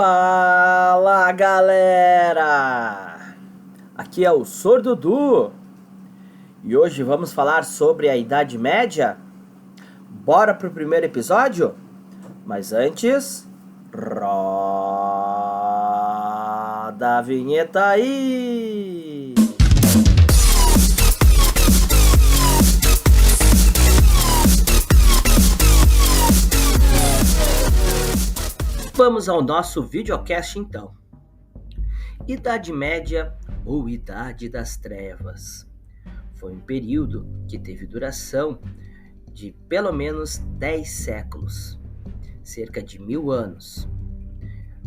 Fala galera! Aqui é o Sordo Dudu e hoje vamos falar sobre a Idade Média. Bora pro primeiro episódio? Mas antes, roda a vinheta aí! Vamos ao nosso videocast então. Idade Média ou Idade das Trevas. Foi um período que teve duração de pelo menos 10 séculos, cerca de 1000 anos.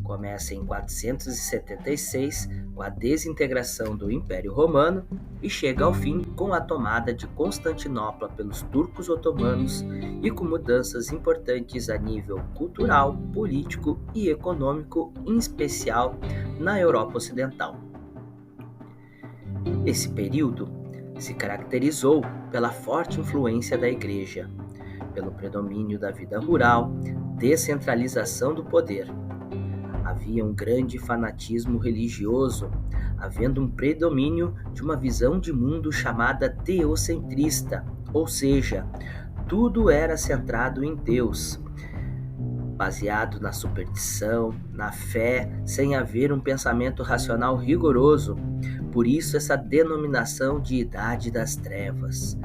Começa em 476 com a desintegração do Império Romano e chega ao fim com a tomada de Constantinopla pelos turcos otomanos e com mudanças importantes a nível cultural, político e econômico, em especial na Europa Ocidental. Esse período se caracterizou pela forte influência da Igreja, pelo predomínio da vida rural, descentralização do poder. Havia um grande fanatismo religioso, havendo um predomínio de uma visão de mundo chamada teocentrista, ou seja, tudo era centrado em Deus, baseado na superstição, na fé, sem haver um pensamento racional rigoroso. Por isso essa denominação de Idade das Trevas,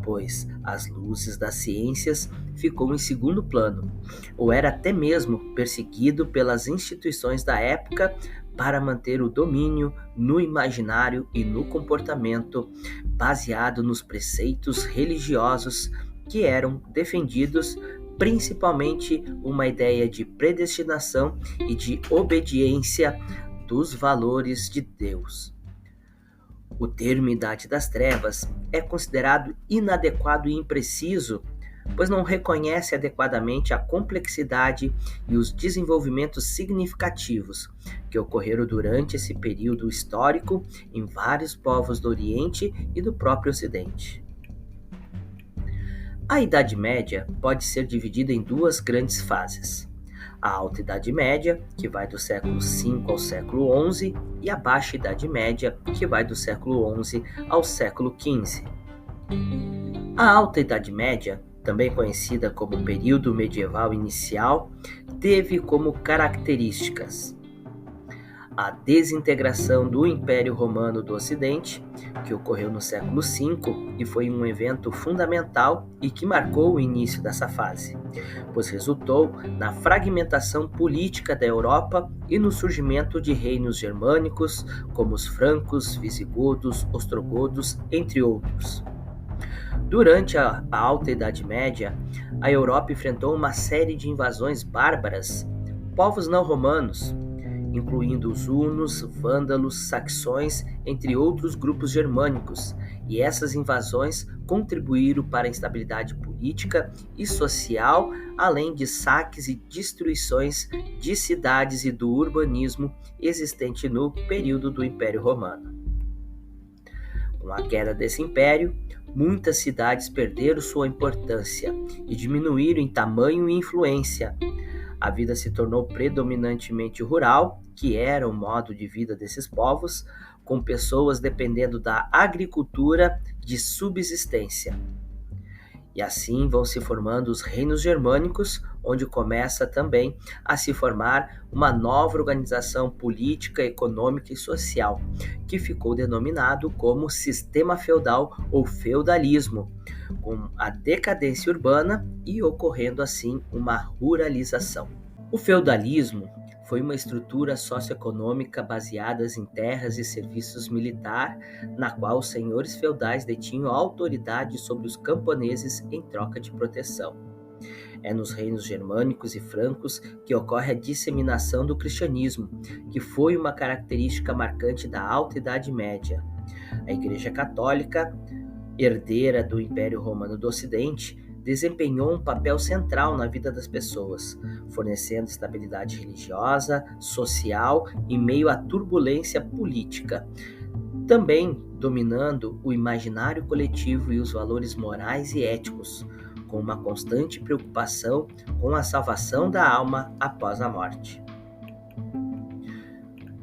pois as luzes das ciências ficou em segundo plano, ou era até mesmo perseguido pelas instituições da época para manter o domínio no imaginário e no comportamento baseado nos preceitos religiosos que eram defendidos, principalmente uma ideia de predestinação e de obediência dos valores de Deus. O termo Idade das Trevas é considerado inadequado e impreciso, pois não reconhece adequadamente a complexidade e os desenvolvimentos significativos que ocorreram durante esse período histórico em vários povos do Oriente e do próprio Ocidente. A Idade Média pode ser dividida em duas grandes fases: a Alta Idade Média, que vai do século V ao século XI, e a Baixa Idade Média, que vai do século XI ao século XV. A Alta Idade Média, também conhecida como período medieval inicial, teve como características a desintegração do Império Romano do Ocidente, que ocorreu no século V e foi um evento fundamental e que marcou o início dessa fase, pois resultou na fragmentação política da Europa e no surgimento de reinos germânicos, como os francos, visigodos, ostrogodos, entre outros. Durante a Alta Idade Média, a Europa enfrentou uma série de invasões bárbaras, povos não romanos, incluindo os hunos, vândalos, saxões, entre outros grupos germânicos, e essas invasões contribuíram para a instabilidade política e social, além de saques e destruições de cidades e do urbanismo existente no período do Império Romano. Com a queda desse império, muitas cidades perderam sua importância e diminuíram em tamanho e influência. A vida se tornou predominantemente rural, que era o modo de vida desses povos, com pessoas dependendo da agricultura de subsistência. E assim vão se formando os reinos germânicos, onde começa também a se formar uma nova organização política, econômica e social, que ficou denominado como sistema feudal ou feudalismo, com a decadência urbana e ocorrendo assim uma ruralização. O feudalismo foi uma estrutura socioeconômica baseada em terras e serviços militar, na qual os senhores feudais detinham autoridade sobre os camponeses em troca de proteção. É nos reinos germânicos e francos que ocorre a disseminação do cristianismo, que foi uma característica marcante da Alta Idade Média. A Igreja Católica, herdeira do Império Romano do Ocidente, desempenhou um papel central na vida das pessoas, fornecendo estabilidade religiosa, social em meio à turbulência política, também dominando o imaginário coletivo e os valores morais e éticos, com uma constante preocupação com a salvação da alma após a morte.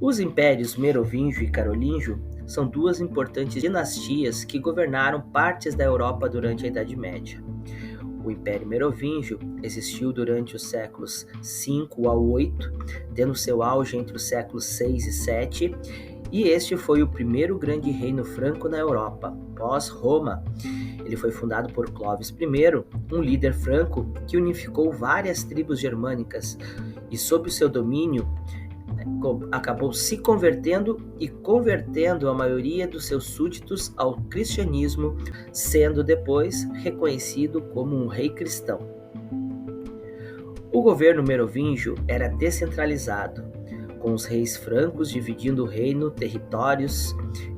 Os impérios merovingio e carolíngio são duas importantes dinastias que governaram partes da Europa durante a Idade Média. O Império Merovingio existiu durante os séculos 5 ao 8, tendo seu auge entre os séculos 6 e 7, e este foi o primeiro grande reino franco na Europa, pós-Roma. Ele foi fundado por Clovis I, um líder franco que unificou várias tribos germânicas e, sob o seu domínio, acabou se convertendo e convertendo a maioria dos seus súditos ao cristianismo, sendo depois reconhecido como um rei cristão. O governo merovingio era descentralizado, com os reis francos dividindo o reino, territórios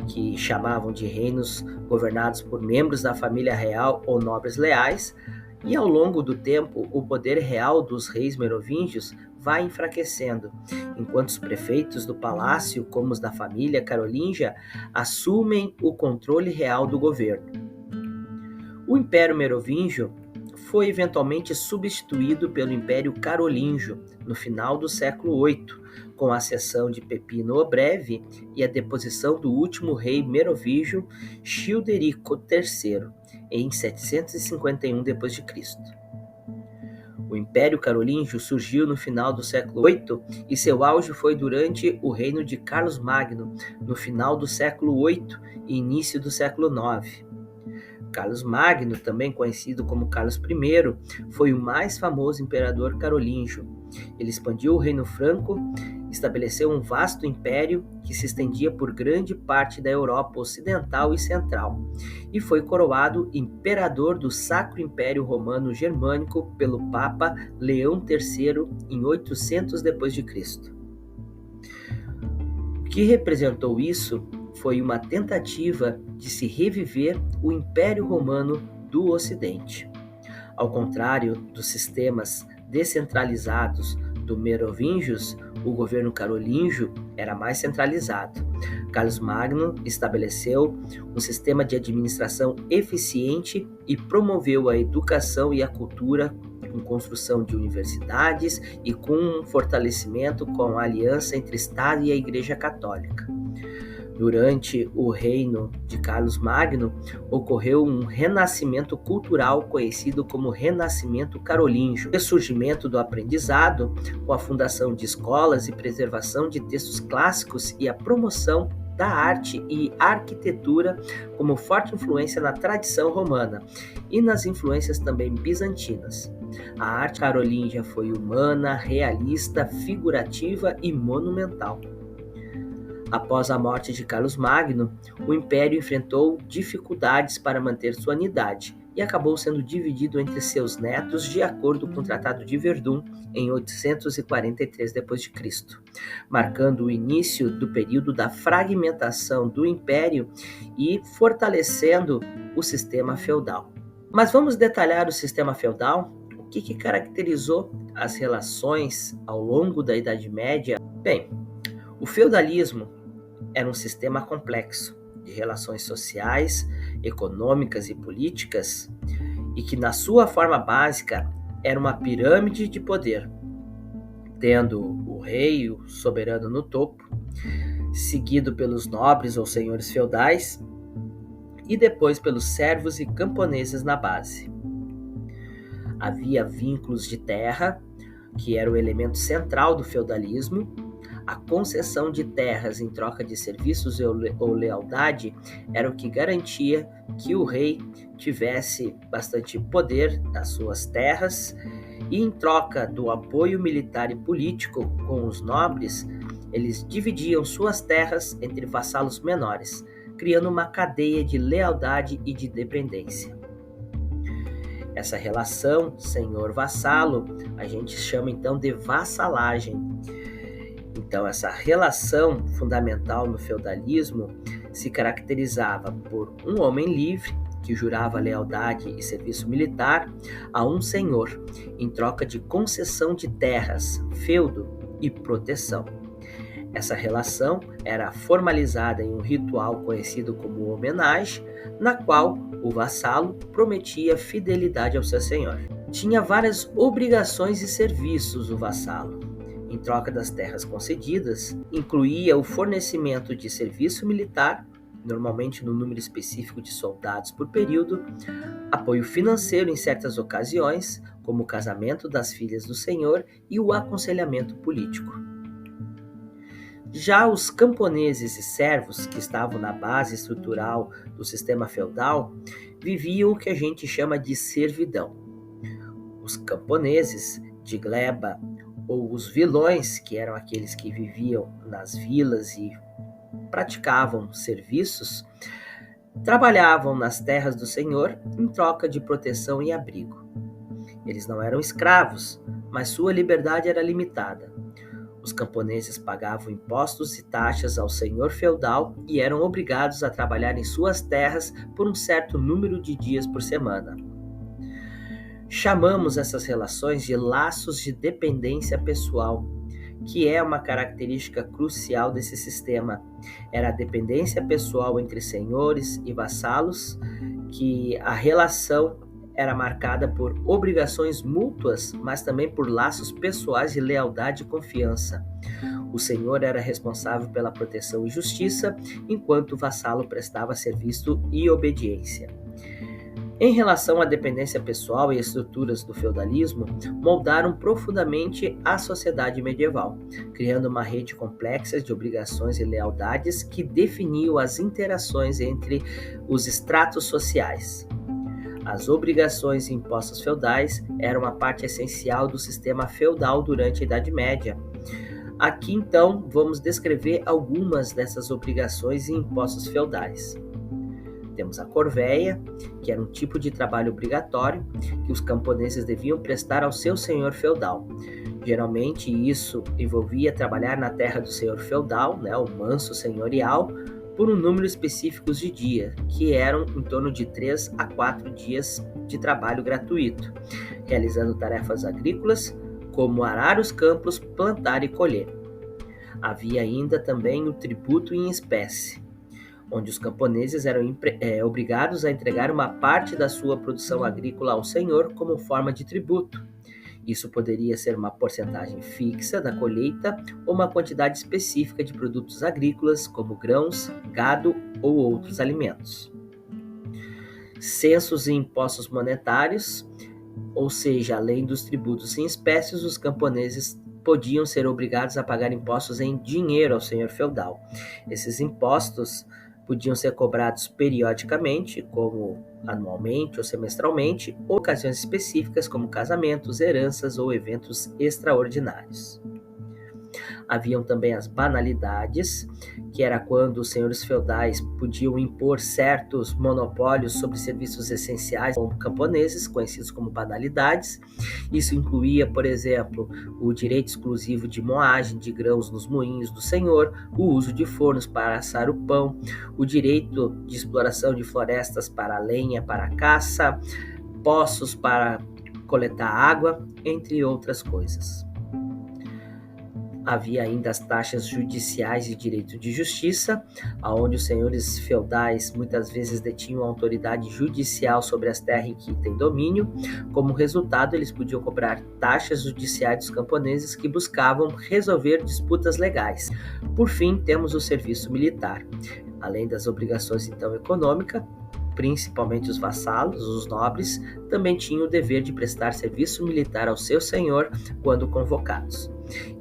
que chamavam de reinos governados por membros da família real ou nobres leais, e ao longo do tempo o poder real dos reis merovingios vai enfraquecendo, enquanto os prefeitos do palácio, como os da família carolíngia, assumem o controle real do governo. O Império Merovingio foi eventualmente substituído pelo Império Carolíngio no final do século VIII, com a ascensão de Pepino o Breve e a deposição do último rei merovingio, Childerico III, em 751 d.C. O Império Carolíngio surgiu no final do século VIII e seu auge foi durante o reino de Carlos Magno, no final do século VIII e início do século IX. Carlos Magno, também conhecido como Carlos I, foi o mais famoso imperador carolíngio. Ele expandiu o reino franco, estabeleceu um vasto império que se estendia por grande parte da Europa Ocidental e Central, e foi coroado imperador do Sacro Império Romano Germânico pelo Papa Leão III em 800 d.C. O que representou isso foi uma tentativa de se reviver o Império Romano do Ocidente. Ao contrário dos sistemas descentralizados do Merovingios, o governo carolíngio era mais centralizado. Carlos Magno estabeleceu um sistema de administração eficiente e promoveu a educação e a cultura com construção de universidades e com um fortalecimento com a aliança entre Estado e a Igreja Católica. Durante o reino de Carlos Magno, ocorreu um renascimento cultural conhecido como Renascimento Carolíngio, o ressurgimento do aprendizado com a fundação de escolas e preservação de textos clássicos e a promoção da arte e arquitetura como forte influência na tradição romana e nas influências também bizantinas. A arte carolíngia foi humana, realista, figurativa e monumental. Após a morte de Carlos Magno, o império enfrentou dificuldades para manter sua unidade e acabou sendo dividido entre seus netos de acordo com o Tratado de Verdun em 843 d.C., marcando o início do período da fragmentação do império e fortalecendo o sistema feudal. Mas vamos detalhar o sistema feudal? O que caracterizou as relações ao longo da Idade Média? Bem, o feudalismo era um sistema complexo de relações sociais, econômicas e políticas, e que na sua forma básica era uma pirâmide de poder, tendo o rei, o soberano no topo, seguido pelos nobres ou senhores feudais, e depois pelos servos e camponeses na base. Havia vínculos de terra, que era o elemento central do feudalismo. A concessão de terras em troca de serviços ou lealdade era o que garantia que o rei tivesse bastante poder nas suas terras, e em troca do apoio militar e político com os nobres, eles dividiam suas terras entre vassalos menores, criando uma cadeia de lealdade e de dependência. Essa relação senhor-vassalo a gente chama então de vassalagem. Então, essa relação fundamental no feudalismo se caracterizava por um homem livre que jurava lealdade e serviço militar a um senhor, em troca de concessão de terras, feudo e proteção. Essa relação era formalizada em um ritual conhecido como homenagem, na qual o vassalo prometia fidelidade ao seu senhor. Tinha várias obrigações e serviços o vassalo. troca das terras concedidas, incluía o fornecimento de serviço militar, normalmente no número específico de soldados por período, apoio financeiro em certas ocasiões, como o casamento das filhas do senhor e o aconselhamento político. Já os camponeses e servos, que estavam na base estrutural do sistema feudal, viviam o que a gente chama de servidão. Os camponeses de gleba, ou os vilões, que eram aqueles que viviam nas vilas e praticavam serviços, trabalhavam nas terras do senhor em troca de proteção e abrigo. Eles não eram escravos, mas sua liberdade era limitada. Os camponeses pagavam impostos e taxas ao senhor feudal e eram obrigados a trabalhar em suas terras por um certo número de dias por semana. Chamamos essas relações de laços de dependência pessoal, que é uma característica crucial desse sistema. Era a dependência pessoal entre senhores e vassalos, que a relação era marcada por obrigações mútuas, mas também por laços pessoais de lealdade e confiança. O senhor era responsável pela proteção e justiça, enquanto o vassalo prestava serviço e obediência. Em relação à dependência pessoal e estruturas do feudalismo, moldaram profundamente a sociedade medieval, criando uma rede complexa de obrigações e lealdades que definiam as interações entre os estratos sociais. As obrigações e impostos feudais eram uma parte essencial do sistema feudal durante a Idade Média. Aqui, então, vamos descrever algumas dessas obrigações e impostos feudais. Temos a corvéia, que era um tipo de trabalho obrigatório que os camponeses deviam prestar ao seu senhor feudal. Geralmente isso envolvia trabalhar na terra do senhor feudal, o manso senhorial, por um número específico de dias, que eram em torno de 3 a 4 dias de trabalho gratuito, realizando tarefas agrícolas, como arar os campos, plantar e colher. Havia ainda também o tributo em espécie, onde os camponeses eram obrigados a entregar uma parte da sua produção agrícola ao senhor como forma de tributo. Isso poderia ser uma porcentagem fixa da colheita ou uma quantidade específica de produtos agrícolas, como grãos, gado ou outros alimentos. Censos e impostos monetários, ou seja, além dos tributos em espécies, os camponeses podiam ser obrigados a pagar impostos em dinheiro ao senhor feudal. Esses impostos podiam ser cobrados periodicamente, como anualmente ou semestralmente, ou ocasiões específicas, como casamentos, heranças ou eventos extraordinários. Haviam também as banalidades, que era quando os senhores feudais podiam impor certos monopólios sobre serviços essenciais aos camponeses, conhecidos como banalidades. Isso incluía, por exemplo, o direito exclusivo de moagem de grãos nos moinhos do senhor, o uso de fornos para assar o pão, o direito de exploração de florestas para a lenha, para a caça, poços para coletar água, entre outras coisas. Havia ainda as taxas judiciais e direito de justiça, onde os senhores feudais muitas vezes detinham autoridade judicial sobre as terras em que têm domínio. Como resultado, eles podiam cobrar taxas judiciais dos camponeses que buscavam resolver disputas legais. Por fim, temos o serviço militar. Além das obrigações então econômicas, principalmente os vassalos, os nobres, também tinham o dever de prestar serviço militar ao seu senhor quando convocados.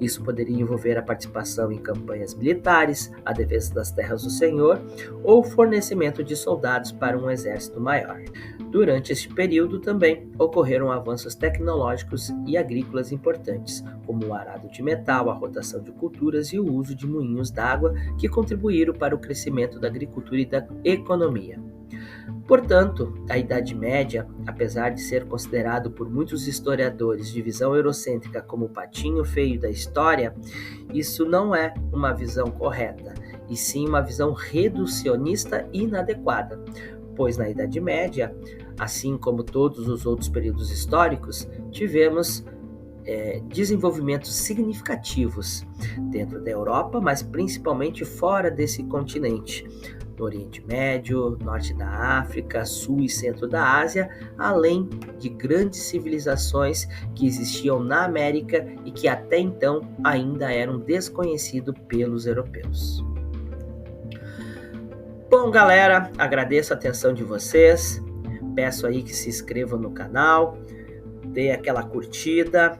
Isso poderia envolver a participação em campanhas militares, a defesa das terras do senhor ou o fornecimento de soldados para um exército maior. Durante este período também ocorreram avanços tecnológicos e agrícolas importantes, como o arado de metal, a rotação de culturas e o uso de moinhos d'água, que contribuíram para o crescimento da agricultura e da economia. Portanto, a Idade Média, apesar de ser considerado por muitos historiadores de visão eurocêntrica como o patinho feio da história, isso não é uma visão correta, e sim uma visão reducionista e inadequada, pois na Idade Média, assim como todos os outros períodos históricos, tivemos desenvolvimentos significativos dentro da Europa, mas principalmente fora desse continente, no Oriente Médio, Norte da África, Sul e Centro da Ásia, além de grandes civilizações que existiam na América e que até então ainda eram desconhecidos pelos europeus. Bom, galera, agradeço a atenção de vocês, peço aí que se inscrevam no canal, dê aquela curtida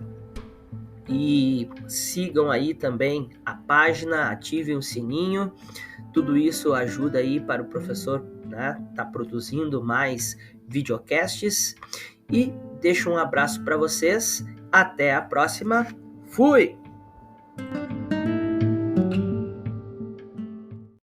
e sigam aí também a página, ativem o sininho. Tudo isso ajuda aí para o professor, né, tá produzindo mais videocasts. E deixo um abraço para vocês. Até a próxima. Fui!